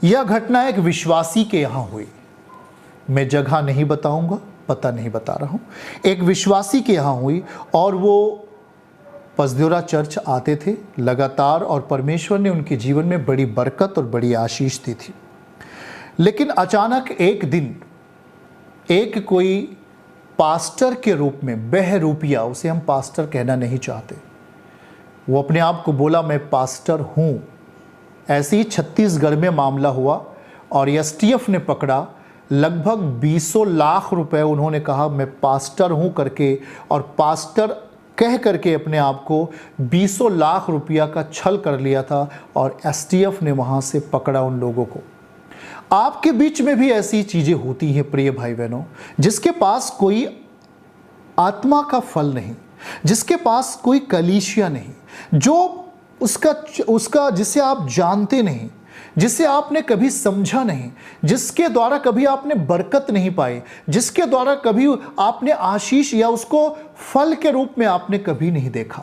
यह घटना एक विश्वासी के यहाँ हुई। मैं जगह नहीं बताऊंगा, पता नहीं बता रहा हूं। एक विश्वासी के यहाँ हुई और वो पसदेवरा चर्च आते थे लगातार, और परमेश्वर ने उनके जीवन में बड़ी बरकत और बड़ी आशीष दी थी। लेकिन अचानक एक दिन एक कोई पास्टर के रूप में, बहरूपिया, उसे हम पास्टर कहना नहीं चाहते, वो अपने आप को बोला मैं पास्टर हूं। ऐसे ही छत्तीसगढ़ में मामला हुआ और एसटीएफ ने पकड़ा। लगभग 20 लाख रुपए उन्होंने कहा मैं पास्टर हूं करके, और पास्टर कह करके अपने आप को 20 लाख रुपया का छल कर लिया था, और एसटीएफ ने वहां से पकड़ा उन लोगों को। आपके बीच में भी ऐसी चीजें होती हैं प्रिय भाई बहनों, जिसके पास कोई आत्मा का फल नहीं, जिसके पास कोई कलीसिया नहीं, जो उसका जिसे आप जानते नहीं, जिसे आपने कभी समझा नहीं, जिसके द्वारा कभी आपने बरकत नहीं पाई, जिसके द्वारा कभी आपने आशीष या उसको फल के रूप में आपने कभी नहीं देखा,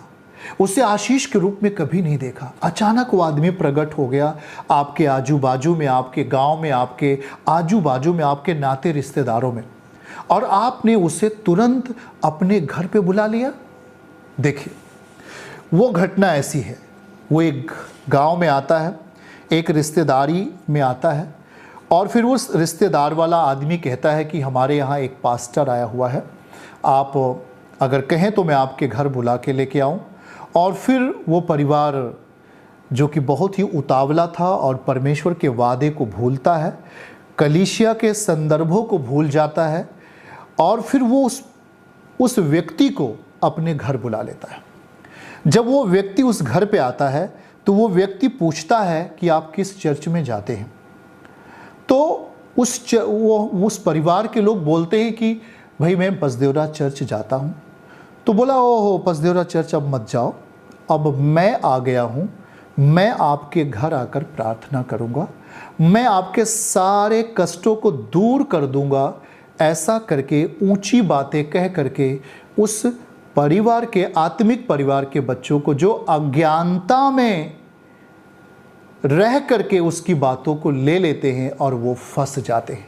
उसे आशीष के रूप में कभी नहीं देखा। अचानक वो आदमी प्रकट हो गया आपके आजू बाजू में, आपके गांव में, आपके आजू बाजू में, आपके नाते रिश्तेदारों में, और आपने उसे तुरंत अपने घर पे बुला लिया। देखिए, वो घटना ऐसी है, वो एक गांव में आता है, एक रिश्तेदारी में आता है, और फिर उस रिश्तेदार वाला आदमी कहता है कि हमारे यहाँ एक पास्टर आया हुआ है, आप अगर कहें तो मैं आपके घर बुला के लेके आऊँ। और फिर वो परिवार जो कि बहुत ही उतावला था और परमेश्वर के वादे को भूलता है, कलीसिया के संदर्भों को भूल जाता है, और फिर वो उस व्यक्ति को अपने घर बुला लेता है। जब वो व्यक्ति उस घर पे आता है तो वो व्यक्ति पूछता है कि आप किस चर्च में जाते हैं। तो उस परिवार के लोग बोलते हैं कि भाई मैं पसदेवरा चर्च जाता हूँ। तो बोला ओहो पसदेवरा चर्च अब मत जाओ, अब मैं आ गया हूँ, मैं आपके घर आकर प्रार्थना करूँगा, मैं आपके सारे कष्टों को दूर कर दूँगा। ऐसा करके ऊंची बातें कह करके उस परिवार के, आत्मिक परिवार के बच्चों को जो अज्ञानता में रह करके उसकी बातों को ले लेते हैं और वो फंस जाते हैं।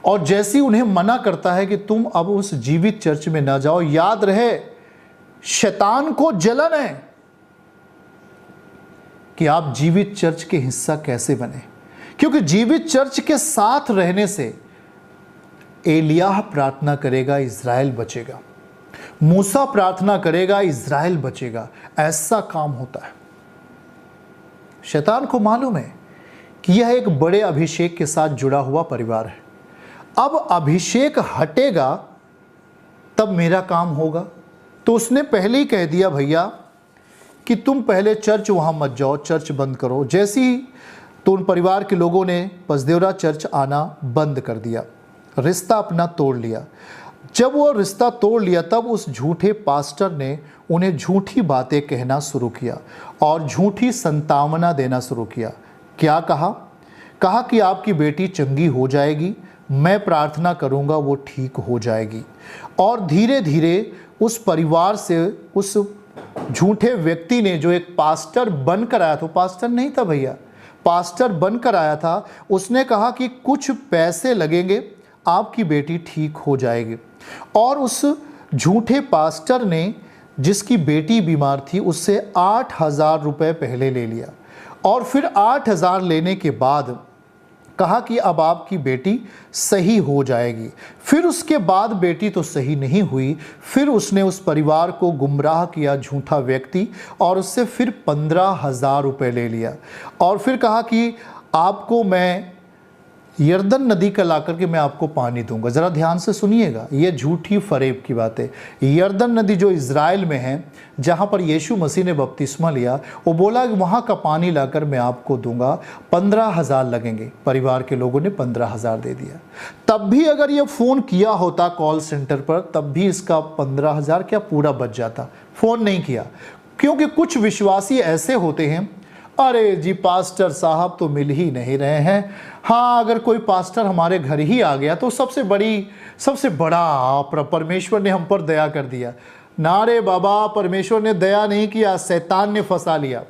और जैसे उन्हें मना करता है कि तुम अब उस जीवित चर्च में ना जाओ, याद रहे शैतान को जलन है कि आप जीवित चर्च के हिस्सा कैसे बने, क्योंकि जीवित चर्च के साथ रहने से एलियाह प्रार्थना करेगा इज़राइल बचेगा, मूसा प्रार्थना करेगा इज़राइल बचेगा। ऐसा काम होता है। शैतान को मालूम है कि यह एक बड़े अभिषेक के साथ जुड़ा हुआ परिवार है। अब अभिषेक हटेगा तब मेरा काम होगा। तो उसने पहले ही कह दिया भैया कि तुम पहले चर्च वहाँ मत जाओ, चर्च बंद करो। जैसे ही तो उन परिवार के लोगों ने पसदेवरा चर्च आना बंद कर दिया, रिश्ता अपना तोड़ लिया। जब वो रिश्ता तोड़ लिया तब उस झूठे पास्टर ने उन्हें झूठी बातें कहना शुरू किया और झूठी संतावना देना शुरू किया। क्या कहा? कहा कि आपकी बेटी चंगी हो जाएगी, मैं प्रार्थना करूंगा वो ठीक हो जाएगी। और धीरे धीरे उस परिवार से उस झूठे व्यक्ति ने, जो एक पास्टर बनकर आया था, पास्टर नहीं था भैया, पास्टर बनकर आया था, उसने कहा कि कुछ पैसे लगेंगे, आपकी बेटी ठीक हो जाएगी। और उस झूठे पास्टर ने जिसकी बेटी बीमार थी उससे 8,000 रुपये पहले ले लिया, और फिर 8,000 लेने के बाद कहा कि अब आपकी बेटी सही हो जाएगी। फिर उसके बाद बेटी तो सही नहीं हुई, फिर उसने उस परिवार को गुमराह किया झूठा व्यक्ति, और उससे फिर 15,000 रुपये ले लिया। और फिर कहा कि आपको मैं यर्दन नदी का ला करके मैं आपको पानी दूंगा। ज़रा ध्यान से सुनिएगा, ये झूठी फरेब की बात है। यर्दन नदी जो इज़राइल में है, जहाँ पर यीशु मसीह ने बपतिस्मा लिया, वो बोला कि वहाँ का पानी लाकर मैं आपको दूंगा, 15,000 लगेंगे। परिवार के लोगों ने 15,000 दे दिया। तब भी अगर ये फ़ोन किया होता कॉल सेंटर पर, तब भी इसका 15,000 क्या पूरा बच जाता। फ़ोन नहीं किया, क्योंकि कुछ विश्वासी ऐसे होते हैं, अरे जी पास्टर साहब तो मिल ही नहीं रहे हैं, हाँ अगर कोई पास्टर हमारे घर ही आ गया तो सबसे बड़ा परमेश्वर ने हम पर दया कर दिया। ना रे बाबा, परमेश्वर ने दया नहीं किया, शैतान ने फंसा लिया।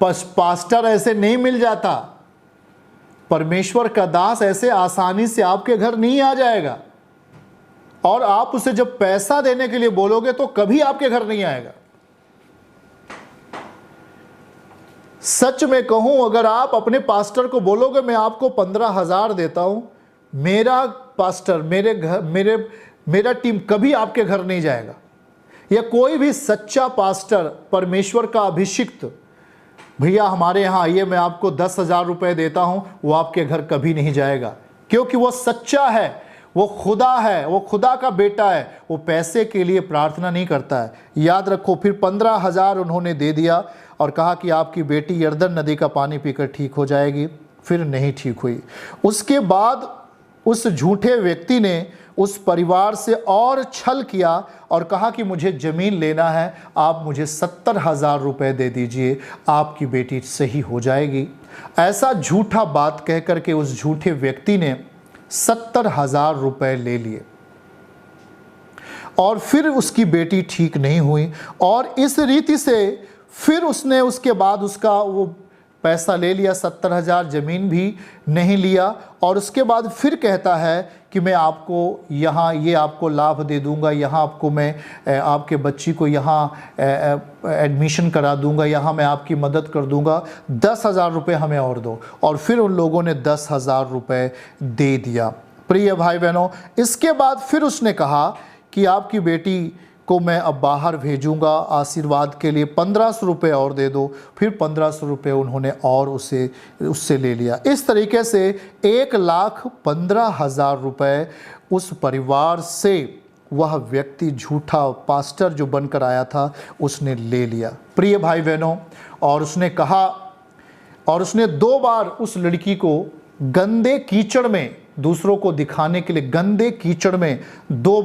पास्टर ऐसे नहीं मिल जाता। परमेश्वर का दास ऐसे आसानी से आपके घर नहीं आ जाएगा, और आप उसे जब पैसा देने के लिए बोलोगे तो कभी आपके घर नहीं आएगा। सच में कहूं, अगर आप अपने पास्टर को बोलोगे मैं आपको 15,000 देता हूं, मेरा पास्टर, मेरा टीम कभी आपके घर नहीं जाएगा। या कोई भी सच्चा पास्टर, परमेश्वर का अभिषिक्त, भैया हमारे यहाँ आइए मैं आपको 10,000 रुपए देता हूं, वो आपके घर कभी नहीं जाएगा, क्योंकि वो सच्चा है, वो खुदा है, वो खुदा का बेटा है, वो पैसे के लिए प्रार्थना नहीं करता है। याद रखो, फिर 15,000 उन्होंने दे दिया और कहा कि आपकी बेटी यरदन नदी का पानी पीकर ठीक हो जाएगी। फिर नहीं ठीक हुई। उसके बाद उस झूठे व्यक्ति ने उस परिवार से और छल किया और कहा कि मुझे ज़मीन लेना है, आप मुझे 70,000 रुपये दे दीजिए, आपकी बेटी सही हो जाएगी। ऐसा झूठा बात कह करके उस झूठे व्यक्ति ने 70,000 रुपये ले लिए और फिर उसकी बेटी ठीक नहीं हुई। और इस रीति से फिर उसने उसके बाद उसका वो पैसा ले लिया, 70,000, ज़मीन भी नहीं लिया। और उसके बाद फिर कहता है कि मैं आपको यहाँ ये आपको लाभ दे दूँगा, यहाँ आपको मैं आपके बच्ची को यहाँ एडमिशन करा दूँगा, यहाँ मैं आपकी मदद कर दूँगा, 10,000 रुपये हमें और दो। और फिर उन लोगों ने 10,000 रुपये दे दिया। प्रिय भाई बहनों, इसके बाद फिर उसने कहा कि आपकी बेटी को मैं अब बाहर भेजूंगा आशीर्वाद के लिए, 1,500 रुपये और दे दो। फिर 1,500 रुपये उन्होंने और उससे ले लिया। इस तरीके से 1,15,000 रुपये उस परिवार से वह व्यक्ति, झूठा पास्टर जो बनकर आया था, उसने ले लिया। प्रिय भाई बहनों, और उसने कहा, और उसने 2 बार उस लड़की को गंदे कीचड़ में, दूसरों को दिखाने के लिए गंदे कीचड़ में 2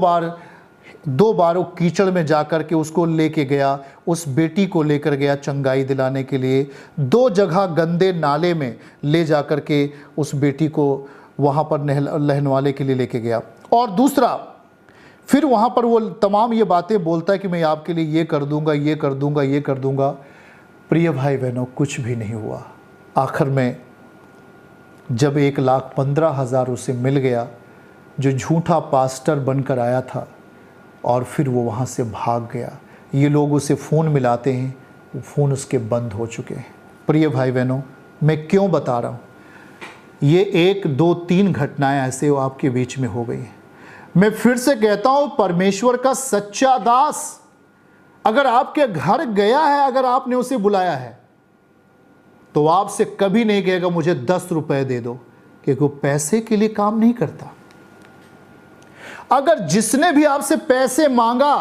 बार वो कीचड़ में जाकर के उसको लेके गया, उस बेटी को लेकर गया चंगाई दिलाने के लिए। 2 जगह गंदे नाले में ले जाकर के उस बेटी को वहाँ पर नहलवाने के लिए लेके गया। और दूसरा, फिर वहाँ पर वो तमाम ये बातें बोलता है कि मैं आपके लिए ये कर दूँगा, ये कर दूँगा, ये कर दूँगा। प्रिय भाई बहनों, कुछ भी नहीं हुआ। आखिर में जब 1,15,000 उसे मिल गया, जो झूठा पास्टर बनकर आया था, और फिर वो वहाँ से भाग गया। ये लोग उसे फ़ोन मिलाते हैं, वो फ़ोन उसके बंद हो चुके हैं। प्रिय भाई बहनों, मैं क्यों बता रहा हूँ, ये 1, 2, 3 घटनाएं ऐसे आपके बीच में हो गई हैं। मैं फिर से कहता हूँ, परमेश्वर का सच्चा दास अगर आपके घर गया है, अगर आपने उसे बुलाया है, तो आपसे कभी नहीं कहेगा मुझे 10 रुपए दे दो, क्योंकि वो पैसे के लिए काम नहीं करता। अगर जिसने भी आपसे पैसे मांगा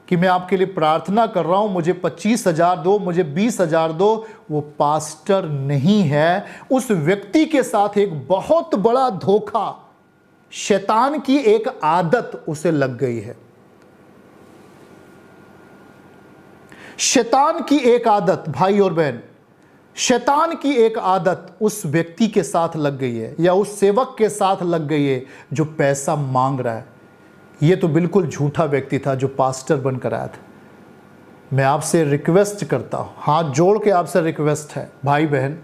कि मैं आपके लिए प्रार्थना कर रहा हूं, मुझे 25,000 दो, मुझे 20,000 दो, वो पास्टर नहीं है। उस व्यक्ति के साथ एक बहुत बड़ा धोखा, शैतान की एक आदत उसे लग गई है। शैतान की एक आदत, भाई और बहन, शैतान की एक आदत उस व्यक्ति के साथ लग गई है, या उस सेवक के साथ लग गई है जो पैसा मांग रहा है। ये तो बिल्कुल झूठा व्यक्ति था जो पास्टर बनकर आया था। मैं आपसे रिक्वेस्ट करता हूँ, हाथ जोड़ के आपसे रिक्वेस्ट है, भाई बहन,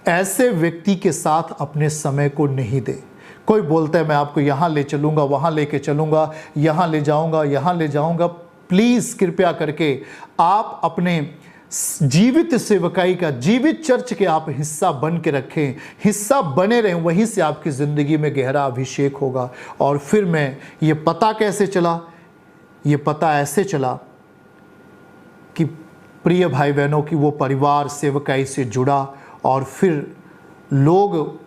ऐसे व्यक्ति के साथ अपने समय को नहीं दे। कोई बोलता है मैं आपको यहाँ ले चलूँगा, वहाँ लेके चलूँगा, यहाँ ले जाऊँगा, यहाँ ले जाऊँगा। प्लीज़ कृपया करके आप अपने जीवित सेवकाई का, जीवित चर्च के आप हिस्सा बन के रखें, हिस्सा बने रहें। वहीं से आपकी ज़िंदगी में गहरा अभिषेक होगा। और फिर मैं ये पता कैसे चला, ये पता ऐसे चला कि प्रिय भाई बहनों की वो परिवार सेवकाई से जुड़ा, और फिर लोग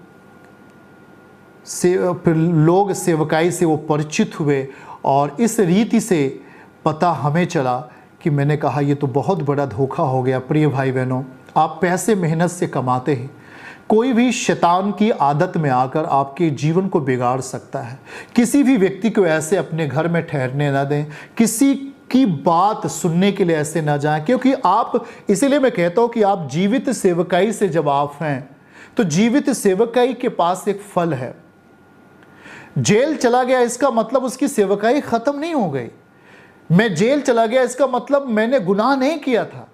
सेवकाई से वो परिचित हुए। और इस रीति से पता हमें चला कि मैंने कहा ये तो बहुत बड़ा धोखा हो गया। प्रिय भाई बहनों, आप पैसे मेहनत से कमाते हैं, कोई भी शैतान की आदत में आकर आपके जीवन को बिगाड़ सकता है। किसी भी व्यक्ति को ऐसे अपने घर में ठहरने ना दें, किसी की बात सुनने के लिए ऐसे ना जाएं, क्योंकि आप, इसीलिए मैं कहता हूं कि आप जीवित सेवकाई से जब आप हैं, तो जीवित सेवकाई के पास एक फल है। जेल चला गया इसका मतलब उसकी सेवकाई खत्म नहीं हो गई। मैं जेल चला गया इसका मतलब मैंने गुनाह नहीं किया था,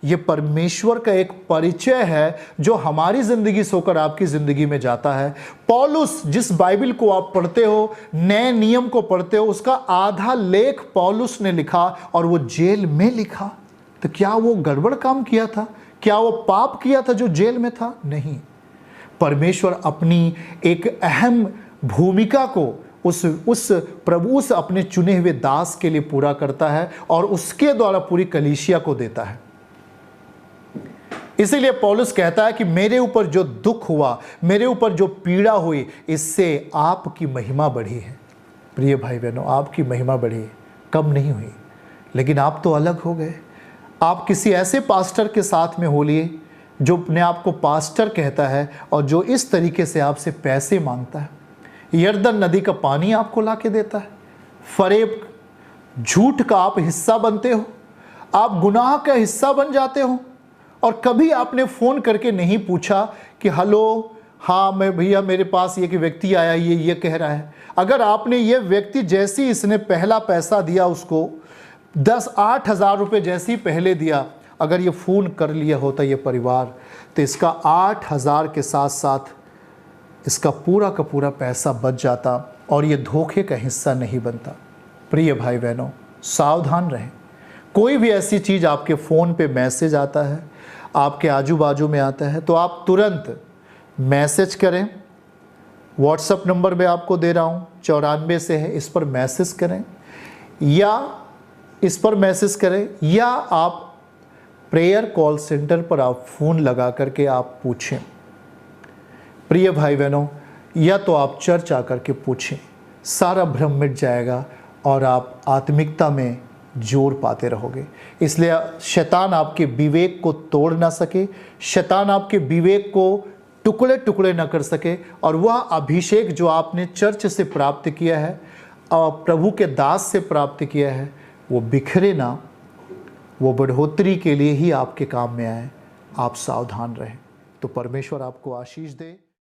ये परमेश्वर का एक परिचय है जो हमारी जिंदगी से होकर आपकी जिंदगी में जाता है। पौलुस, जिस बाइबल को आप पढ़ते हो, नए नियम को पढ़ते हो, उसका आधा लेख पौलुस ने लिखा और वो जेल में लिखा। तो क्या वो गड़बड़ काम किया था? क्या वो पाप किया था जो जेल में था? नहीं। परमेश्वर अपनी एक अहम भूमिका को उस अपने चुने हुए दास के लिए पूरा करता है और उसके द्वारा पूरी कलीसिया को देता है। इसीलिए पौलुस कहता है कि मेरे ऊपर जो दुख हुआ, मेरे ऊपर जो पीड़ा हुई, इससे आपकी महिमा बढ़ी है। प्रिय भाई बहनों, आपकी महिमा बढ़ी, कम नहीं हुई। लेकिन आप तो अलग हो गए। आप किसी ऐसे पास्टर के साथ में हो लिए जो अपने आप को पास्टर कहता है और जो इस तरीके से आपसे पैसे मांगता है। यरदन नदी का पानी आपको ला के देता है। फरेब, झूठ का आप हिस्सा बनते हो, आप गुनाह का हिस्सा बन जाते हो। और कभी आपने फ़ोन करके नहीं पूछा कि हेलो, हाँ मैं भैया, मेरे पास ये कि व्यक्ति आया, ये कह रहा है। अगर आपने ये व्यक्ति जैसी इसने पहला पैसा दिया, उसको 8,000 रुपये जैसी पहले दिया, अगर ये फ़ोन कर लिया होता ये परिवार, तो इसका 8,000 के साथ साथ इसका पूरा का पूरा पैसा बच जाता और ये धोखे का हिस्सा नहीं बनता। प्रिय भाई बहनों, सावधान रहें। कोई भी ऐसी चीज़ आपके फ़ोन पे मैसेज आता है, आपके आजू बाजू में आता है, तो आप तुरंत मैसेज करें। व्हाट्सएप नंबर मैं आपको दे रहा हूँ, 94 से है, इस पर मैसेज करें, या आप प्रेयर कॉल सेंटर पर आप फ़ोन लगा करके आप पूछें। प्रिय भाई बहनों, या तो आप चर्च आकर के पूछें, सारा भ्रम मिट जाएगा और आप आत्मिकता में जोर पाते रहोगे। इसलिए शैतान आपके विवेक को तोड़ ना सके, शैतान आपके विवेक को टुकड़े टुकड़े ना कर सके, और वह अभिषेक जो आपने चर्च से प्राप्त किया है और प्रभु के दास से प्राप्त किया है, वो बिखरे ना, वो बढ़ोतरी के लिए ही आपके काम में आए। आप सावधान रहें। तो परमेश्वर आपको आशीष दे।